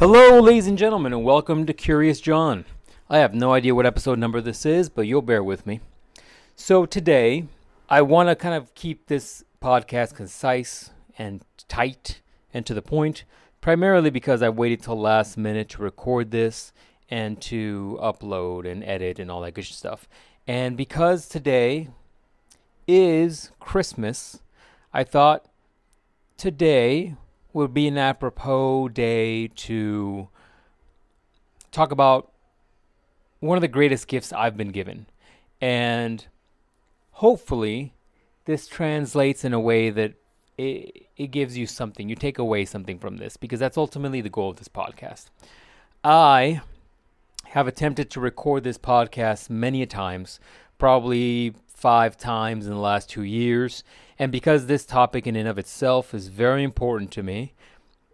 Hello, ladies and gentlemen, and welcome to Curious John. I have no idea what episode number this is, but you'll bear with me. So today, I want to kind of keep this podcast concise and tight and to the point, primarily because I waited till last minute to record this and to upload and edit and all that good stuff. And because today is Christmas, I thought today would be an apropos day to talk about one of the greatest gifts I've been given. And hopefully this translates in a way that it gives you something. You take away something from this, because that's ultimately the goal of this podcast. I have attempted to record this podcast many a times, probably 5 times in the last 2 years. And because this topic in and of itself is very important to me,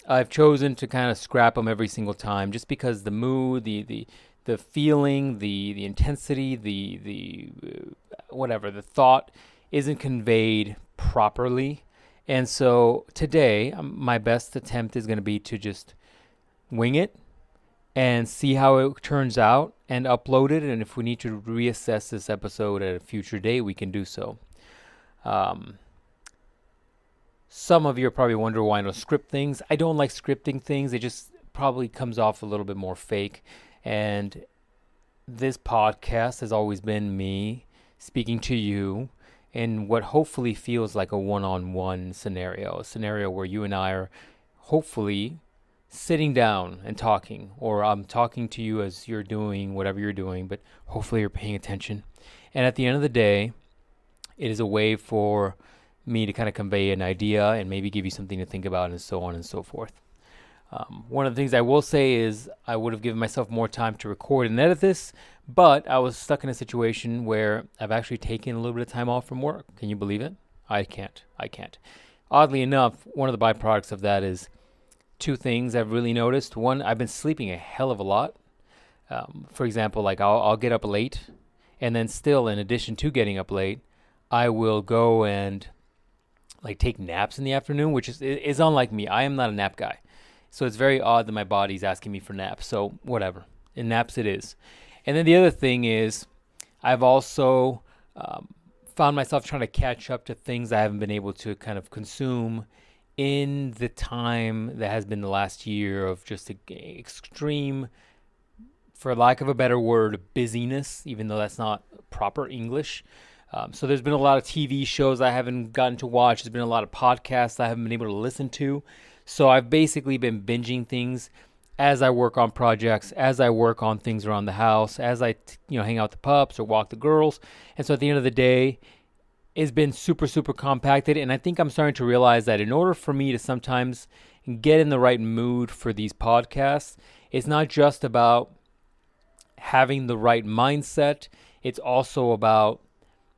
I've chosen to kind of scrap them every single time, just because the mood, the feeling, the intensity, the thought isn't conveyed properly. And so today, my best attempt is going to be to just wing it and see how it turns out and upload it. And if we need to reassess this episode at a future date, we can do so. Some of you are probably wondering why I don't script things. I don't like scripting things. It just probably comes off a little bit more fake. And this podcast has always been me speaking to you in what hopefully feels like a one-on-one scenario, a scenario where you and I are hopefully sitting down and talking, or I'm talking to you as you're doing whatever you're doing, but hopefully you're paying attention. And at the end of the day, it is a way for me to kind of convey an idea and maybe give you something to think about, and so on and so forth. One of the things I will say is I would have given myself more time to record and edit this, but I was stuck in a situation where I've actually taken a little bit of time off from work. Can you believe it? I can't. Oddly enough, one of the byproducts of that is 2 things I've really noticed. One, I've been sleeping a hell of a lot. For example, like I'll get up late, and then still, in addition to getting up late, I will go and like take naps in the afternoon, which is unlike me. I am not a nap guy. So it's very odd that my body's asking me for naps. So whatever. In naps it is. And then the other thing is I've also found myself trying to catch up to things I haven't been able to kind of consume in the time that has been the last year of just extreme, for lack of a better word, busyness, even though that's not proper English. So there's been a lot of TV shows I haven't gotten to watch. There's been a lot of podcasts I haven't been able to listen to. So I've basically been binging things as I work on projects, as I work on things around the house, as I hang out with the pups or walk the girls. And so at the end of the day, it's been super, super compacted. And I think I'm starting to realize that in order for me to sometimes get in the right mood for these podcasts, it's not just about having the right mindset. It's also about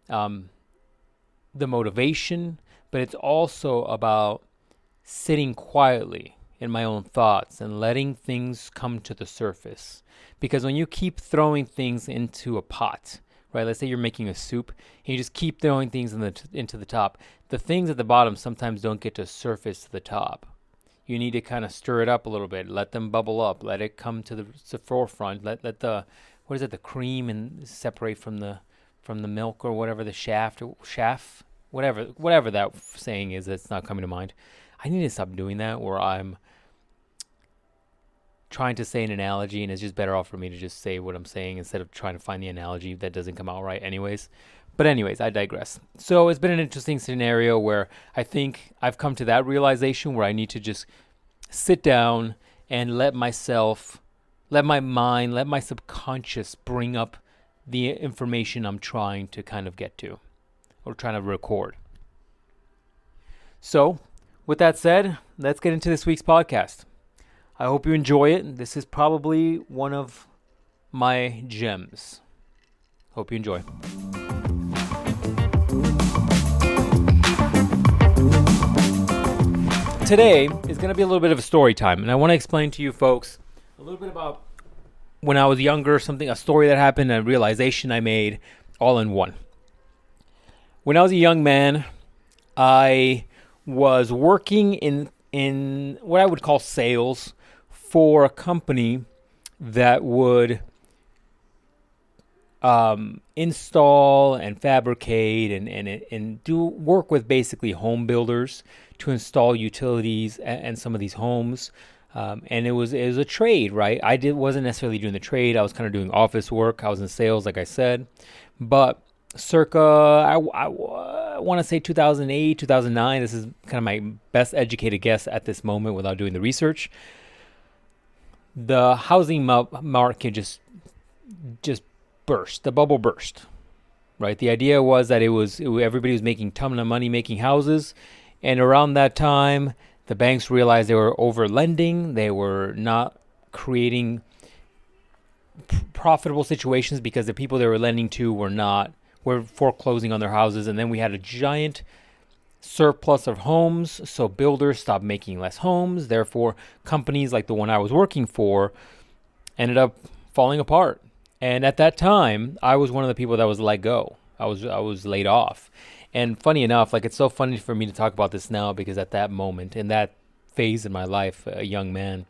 the motivation, but it's also about sitting quietly in my own thoughts and letting things come to the surface. Because when you keep throwing things into a pot, right? Let's say you're making a soup and you just keep throwing things into the top. The things at the bottom sometimes don't get to surface to the top. You need to kind of stir it up a little bit, let them bubble up, let it come to the forefront, let the the cream and separate from the milk, or whatever, the shaft, whatever that saying is that's not coming to mind. I need to stop doing that, where I'm trying to say an analogy and it's just better off for me to just say what I'm saying instead of trying to find the analogy that doesn't come out right anyways. But anyways, I digress. So it's been an interesting scenario where I think I've come to that realization where I need to just sit down and let my mind, let my subconscious bring up the information I'm trying to kind of get to, or trying to record. So, with that said, let's get into this week's podcast. I hope you enjoy it. This is probably one of my gems. Hope you enjoy. Today is going to be a little bit of a story time, and I want to explain to you folks a little bit about when I was younger, a story that happened, a realization I made, all in one. When I was a young man, I was working in what I would call sales for a company that would install and fabricate and do work with basically home builders to install utilities and some of these homes. And it was a trade, right? Wasn't necessarily doing the trade. I was kind of doing office work. I was in sales, like I said. But circa, I want to say 2008, 2009. This is kind of my best educated guess at this moment without doing the research. The housing market just burst. The bubble burst, right? The idea was that everybody was making a ton of money making houses, and around that time, the banks realized they were over lending. They were not creating profitable situations because the people they were lending to were foreclosing on their houses, and then we had a giant surplus of homes, so builders stopped making less homes. Therefore, companies like the one I was working for ended up falling apart. And at that time, I was one of the people that was let go. I was laid off. And funny enough, like, it's so funny for me to talk about this now, because at that moment, in that phase in my life, a young man,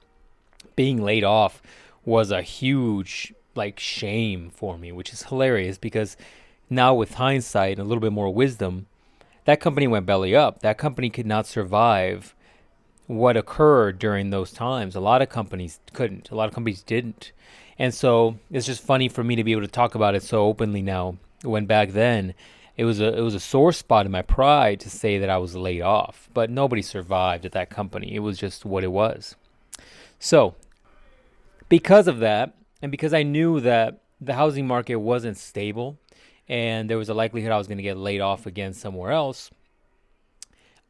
being laid off was a huge shame for me, which is hilarious, because now with hindsight and a little bit more wisdom, that company went belly up. That company could not survive what occurred during those times. A lot of companies couldn't. A lot of companies didn't. And so it's just funny for me to be able to talk about it so openly now, when back then it was a sore spot in my pride to say that I was laid off. But nobody survived at that company. It was just what it was. So because of that, and because I knew that the housing market wasn't stable, and there was a likelihood I was going to get laid off again somewhere else,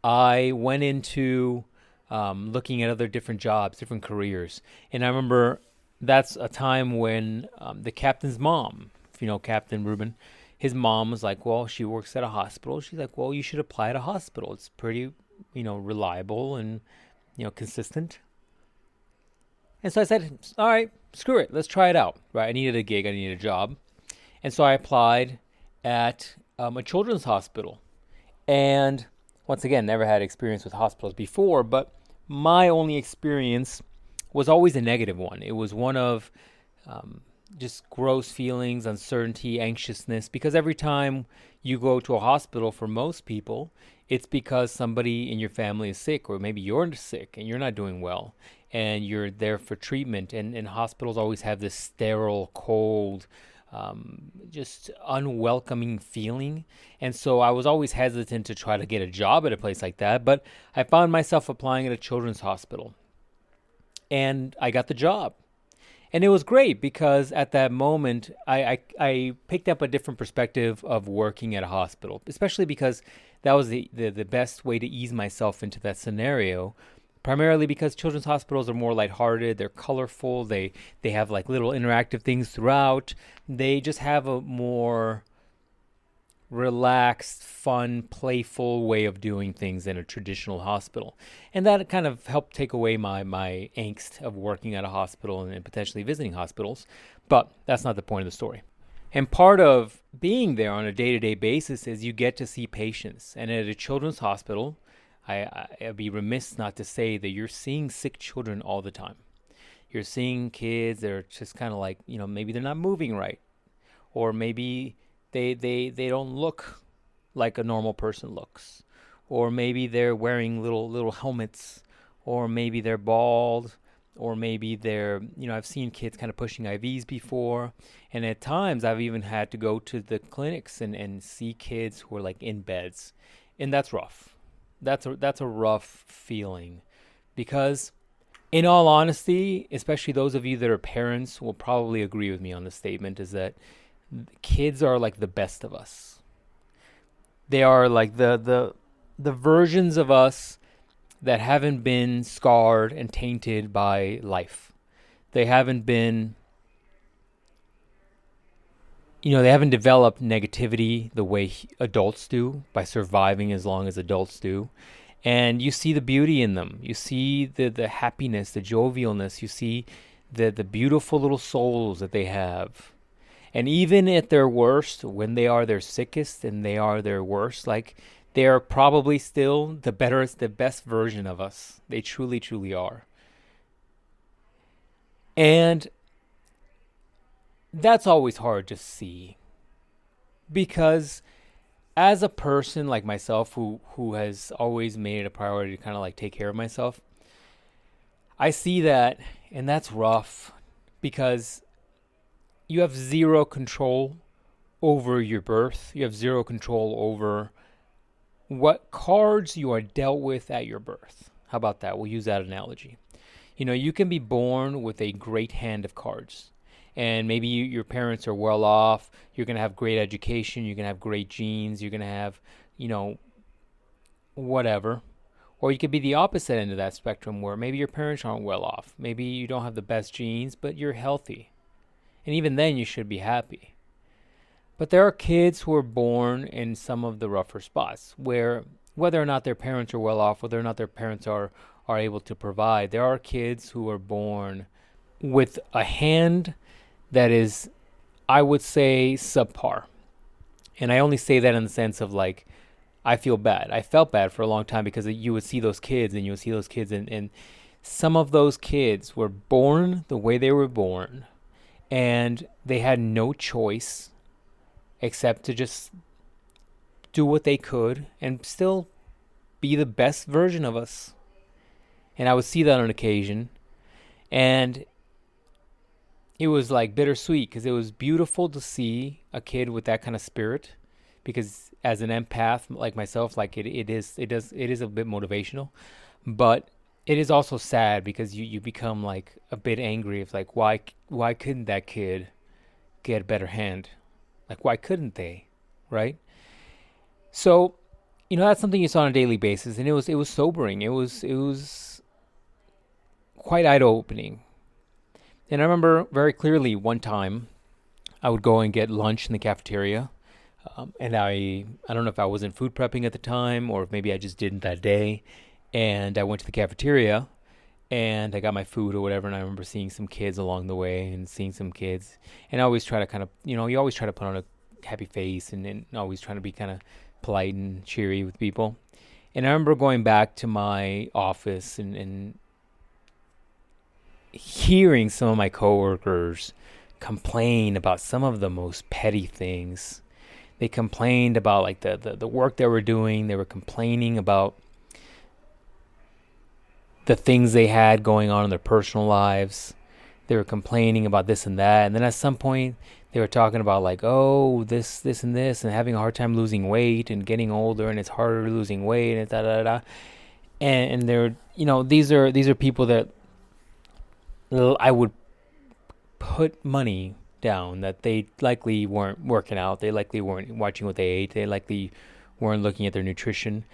I went into looking at other different jobs, different careers. And I remember that's a time when the captain's mom, if you know Captain Ruben, his mom was like, well, she works at a hospital. She's like, well, you should apply at a hospital. It's pretty, reliable and, consistent. And so I said, all right, screw it. Let's try it out. Right? I needed a gig. I needed a job. And so I applied at a children's hospital. And once again, never had experience with hospitals before, but my only experience was always a negative one. It was one of just gross feelings, uncertainty, anxiousness, because every time you go to a hospital, for most people, it's because somebody in your family is sick, or maybe you're sick and you're not doing well, and you're there for treatment. And hospitals always have this sterile, cold, just unwelcoming feeling. And so I was always hesitant to try to get a job at a place like that, but I found myself applying at a children's hospital. And I got the job. And it was great, because at that moment, I picked up a different perspective of working at a hospital, especially because that was the best way to ease myself into that scenario, primarily because children's hospitals are more lighthearted, they're colorful, they have little interactive things throughout. They just have a more relaxed, fun, playful way of doing things than a traditional hospital. And that kind of helped take away my angst of working at a hospital and potentially visiting hospitals. But that's not the point of the story. And part of being there on a day-to-day basis is you get to see patients. And at a children's hospital, I'd be remiss not to say that you're seeing sick children all the time. You're seeing kids that are just kind of maybe they're not moving right, or maybe they don't look like a normal person looks, or maybe they're wearing little helmets, or maybe they're bald, or maybe they're, I've seen kids kind of pushing IVs before, and at times I've even had to go to the clinics and see kids who are in beds, and that's rough. That's a rough feeling, because in all honesty, especially those of you that are parents will probably agree with me on this statement, is that kids are the best of us. They are the versions of us that haven't been scarred and tainted by life. They haven't been, they haven't developed negativity the way adults do by surviving as long as adults do. And you see the beauty in them. You see the happiness, the jovialness. You see the beautiful little souls that they have. And even at their worst, when they are their sickest and they are their worst, they are probably still the best version of us. They truly, truly are. And that's always hard to see, because as a person like myself who has always made it a priority to kind of like take care of myself, I see that, and that's rough, because you have zero control over your birth. You have zero control over what cards you are dealt with at your birth. How about that? We'll use that analogy. You can be born with a great hand of cards, and maybe your parents are well off. You're going to have great education. You're going to have great genes. You're going to have, whatever. Or you could be the opposite end of that spectrum, where maybe your parents aren't well off. Maybe you don't have the best genes, but you're healthy. And even then, you should be happy. But there are kids who are born in some of the rougher spots, where whether or not their parents are well off, whether or not their parents are able to provide, there are kids who are born with a hand that is, I would say, subpar. And I only say that in the sense of like, I feel bad. I felt bad for a long time, because you would see those kids and some of those kids were born the way they were born, and they had no choice except to just do what they could and still be the best version of us. And I would see that on occasion, and it was like bittersweet, because it was beautiful to see a kid with that kind of spirit, because as an empath like myself, like it is a bit motivational, but it is also sad, because you become like a bit angry of like, why couldn't that kid get a better hand? Like, why couldn't they, right? So, that's something you saw on a daily basis, and it was sobering. It was quite eye-opening. And I remember very clearly one time I would go and get lunch in the cafeteria, and I don't know if I wasn't food prepping at the time, or if maybe I just didn't that day, and I went to the cafeteria and I got my food or whatever, and I remember seeing some kids along the way, and I always try to kind of, you always try to put on a happy face, and always trying to be kind of polite and cheery with people. And I remember going back to my office and hearing some of my coworkers complain about some of the most petty things. They complained about like the work they were doing. They were complaining about the things they had going on in their personal lives. They were complaining about this and that. And then at some point, they were talking about like, oh, this and this, and having a hard time losing weight and getting older, and it's harder losing weight, and da da da. And they're, these are people that I would put money down that they likely weren't working out. They likely weren't watching what they ate. They likely weren't looking at their nutrition.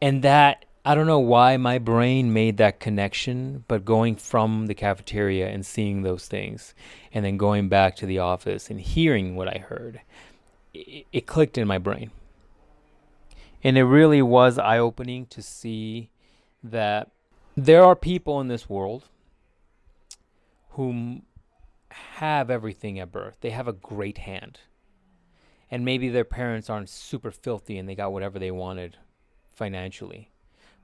And that, I don't know why my brain made that connection, but going from the cafeteria and seeing those things, and then going back to the office and hearing what I heard, it clicked in my brain. And it really was eye-opening to see that there are people in this world who have everything at birth. They have a great hand. And maybe their parents aren't super filthy and they got whatever they wanted financially,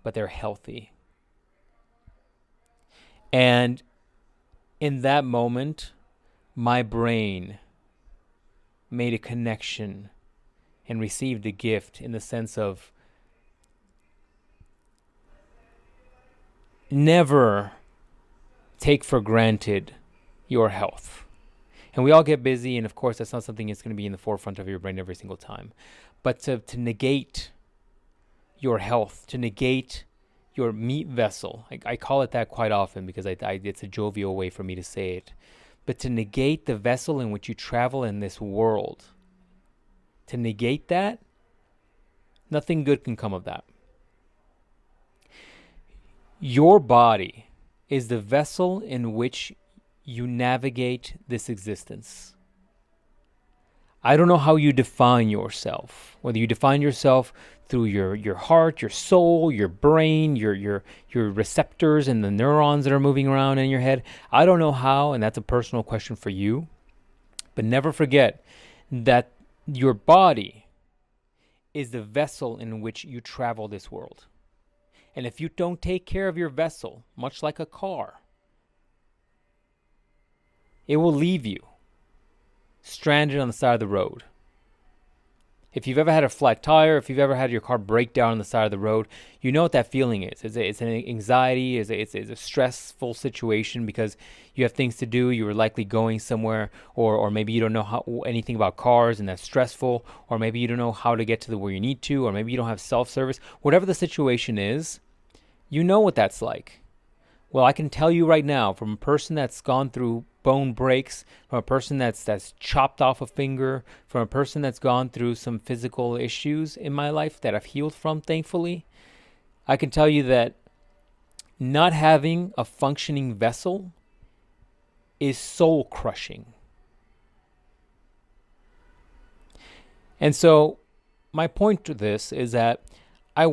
but they're healthy. And in that moment, my brain made a connection and received a gift, in the sense of never take for granted your health. And we all get busy, and of course that's not something that's going to be in the forefront of your brain every single time. But to negate your health, to negate your meat vessel, I call it that quite often because it's a jovial way for me to say it, but to negate the vessel in which you travel in this world, to negate that, nothing good can come of that. Your body is the vessel in which you navigate this existence. I don't know how you define yourself, whether you define yourself through your heart, your soul, your brain, your receptors and the neurons that are moving around in your head. I don't know how, and that's a personal question for you. But never forget that your body is the vessel in which you travel this world. And if you don't take care of your vessel, much like a car, It will leave you stranded on the side of the road. If you've ever had a flat tire, if you've ever had your car break down on the side of the road, you know what that feeling is. It's an anxiety, it's a stressful situation because you have things to do, you were likely going somewhere, or maybe you don't know anything about cars and that's stressful, or maybe you don't know how to get to where you need to, or maybe you don't have self-service. Whatever the situation is, you know what that's like. Well, I can tell you right now, from a person that's gone through bone breaks, from a person that's chopped off a finger, from a person that's gone through some physical issues in my life that I've healed from, thankfully, I can tell you that not having a functioning vessel is soul crushing. And so my point to this is that I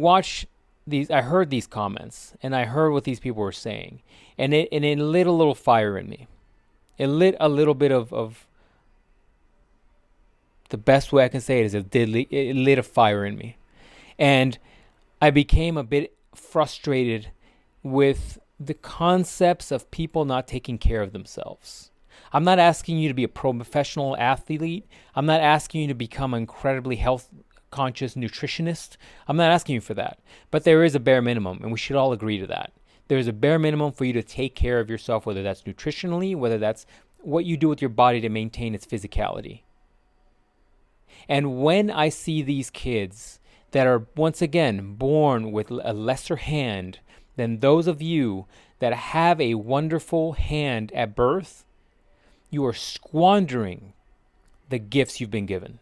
heard these comments and I heard what these people were saying, and it lit a little fire in me. It lit a little bit of the best way I can say it is it lit a fire in me. And I became a bit frustrated with the concepts of people not taking care of themselves. I'm not asking you to be a professional athlete. I'm not asking you to become an incredibly health conscious nutritionist. I'm not asking you for that. But there is a bare minimum, and we should all agree to that. There's a bare minimum for you to take care of yourself, whether that's nutritionally, whether that's what you do with your body to maintain its physicality. And when I see these kids that are, once again, born with a lesser hand than those of you that have a wonderful hand at birth, you are squandering the gifts you've been given.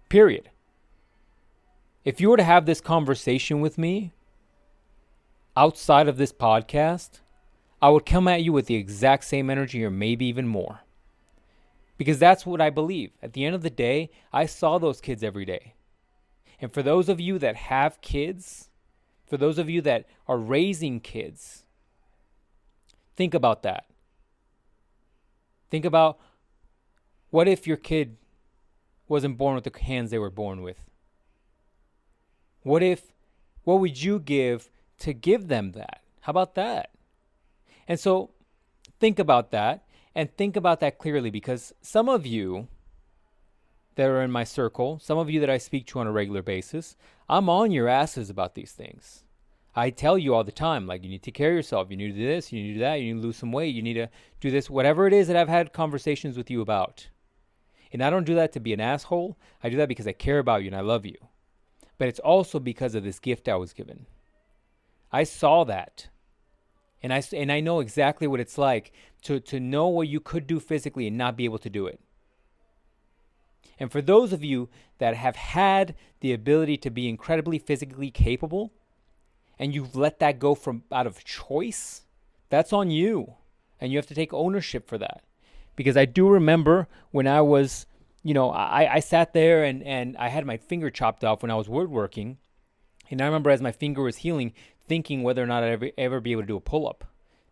Period. If you were to have this conversation with me outside of this podcast, I would come at you with the exact same energy or maybe even more. Because that's what I believe. At the end of the day, I saw those kids every day. And for those of you that have kids, for those of you that are raising kids, think about that. Think about, what if your kid wasn't born with the hands they were born with? What would you give to give them that? How about that? And so think about that, and think about that clearly, because some of you that are in my circle, some of you that I speak to on a regular basis, I'm on your asses about these things. I tell you all the time, like, you need to take care of yourself, you need to do this, you need to do that, you need to lose some weight, you need to do this, whatever it is that I've had conversations with you about. And I don't do that to be an asshole. I do that because I care about you and I love you. But it's also because of this gift I was given. I saw that. And I know exactly what it's like to know what you could do physically and not be able to do it. And for those of you that have had the ability to be incredibly physically capable, and you've let that go from out of choice, that's on you. And you have to take ownership for that. Because I do remember when I was, I sat there and I had my finger chopped off when I was woodworking. And I remember as my finger was healing, thinking whether or not I'd ever be able to do a pull-up.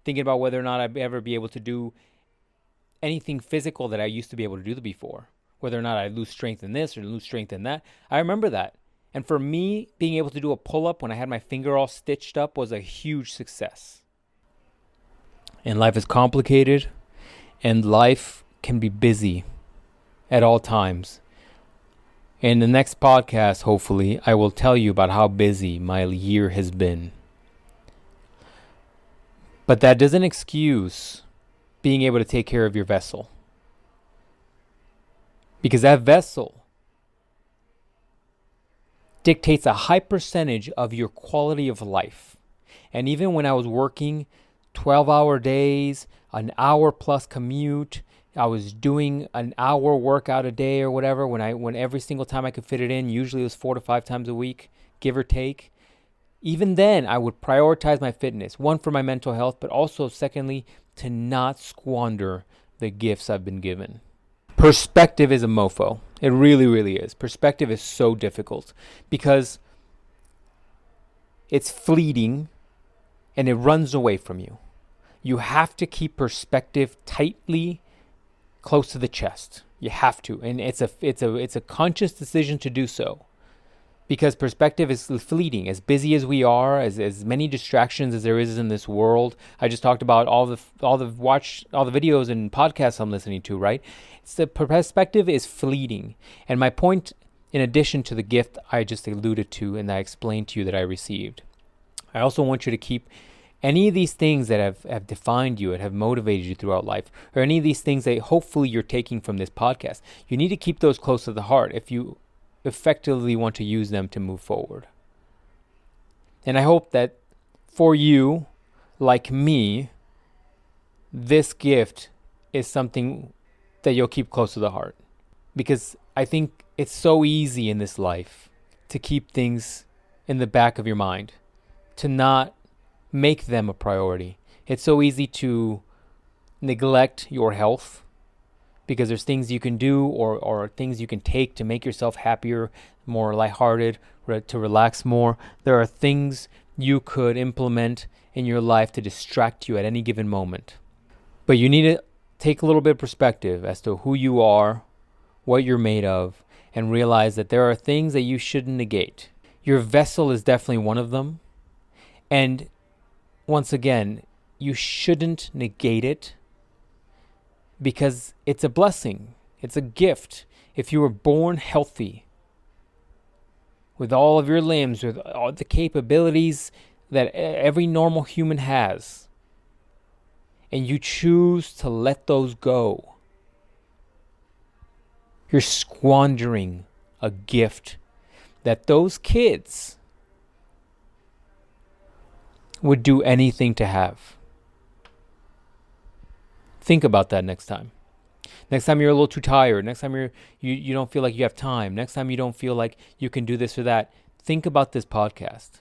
Thinking about whether or not I'd ever be able to do anything physical that I used to be able to do before. Whether or not I'd lose strength in this or lose strength in that. I remember that. And for me, being able to do a pull-up when I had my finger all stitched up was a huge success. And life is complicated. And life can be busy at all times. In the next podcast, hopefully, I will tell you about how busy my year has been. But that doesn't excuse being able to take care of your vessel. Because that vessel dictates a high percentage of your quality of life. And even when I was working 12-hour days, an hour plus commute, I was doing an hour workout a day or whatever, when every single time I could fit it in, usually it was 4 to 5 times a week, give or take. Even then, I would prioritize my fitness, one, for my mental health, but also, secondly, to not squander the gifts I've been given. Perspective is a mofo. It really, really is. Perspective is so difficult because it's fleeting and it runs away from you. You have to keep perspective tightly close to the chest. You have to, and it's a conscious decision to do so. Because perspective is fleeting. As busy as we are, as many distractions as there is in this world. I just talked about all the videos and podcasts I'm listening to, right? It's the perspective is fleeting. And my point, in addition to the gift I just alluded to and I explained to you that I received, I also want you to keep any of these things that have defined you and have motivated you throughout life, or any of these things that hopefully you're taking from this podcast. You need to keep those close to the heart if you effectively want to use them to move forward. And I hope that for you, like me, this gift is something that you'll keep close to the heart. Because I think it's so easy in this life to keep things in the back of your mind, to not make them a priority. It's so easy to neglect your health, because there's things you can do or things you can take to make yourself happier, more lighthearted, to relax more. There are things you could implement in your life to distract you at any given moment. But you need to take a little bit of perspective as to who you are, what you're made of, and realize that there are things that you shouldn't negate. Your vessel is definitely one of them. And once again, you shouldn't negate it, because it's a blessing. It's a gift. If you were born healthy, with all of your limbs, with all the capabilities that every normal human has, and you choose to let those go, you're squandering a gift that those kids would do anything to have. Think about that next time. Next time you're a little too tired. Next time you don't feel like you have time. Next time you don't feel like you can do this or that. Think about this podcast.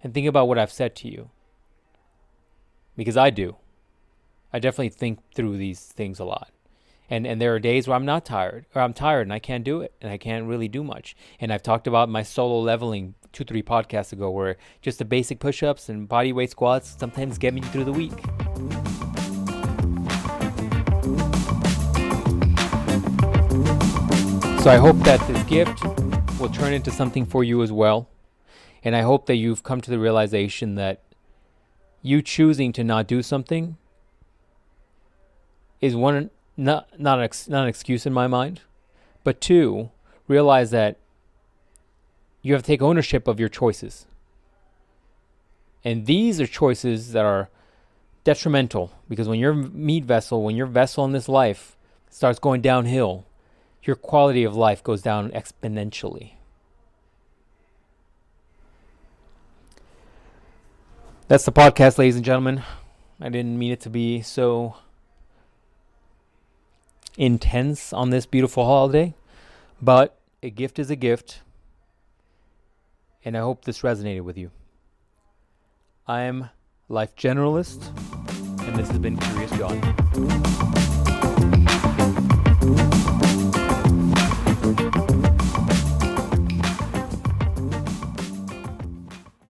And think about what I've said to you. Because I do. I definitely think through these things a lot. And there are days where I'm not tired. Or I'm tired and I can't do it. And I can't really do much. And I've talked about my solo leveling 2-3 podcasts ago, where just the basic push-ups and body weight squats sometimes get me through the week. So I hope that this gift will turn into something for you as well. And I hope that you've come to the realization that you choosing to not do something is one, not an excuse in my mind, but two, realize that you have to take ownership of your choices. And these are choices that are detrimental, because when your meat vessel, when your vessel in this life starts going downhill, your quality of life goes down exponentially. That's the podcast, ladies and gentlemen. I didn't mean it to be so intense on this beautiful holiday, but a gift is a gift, and I hope this resonated with you. I'm LifeGeneralist, and this has been Curious John.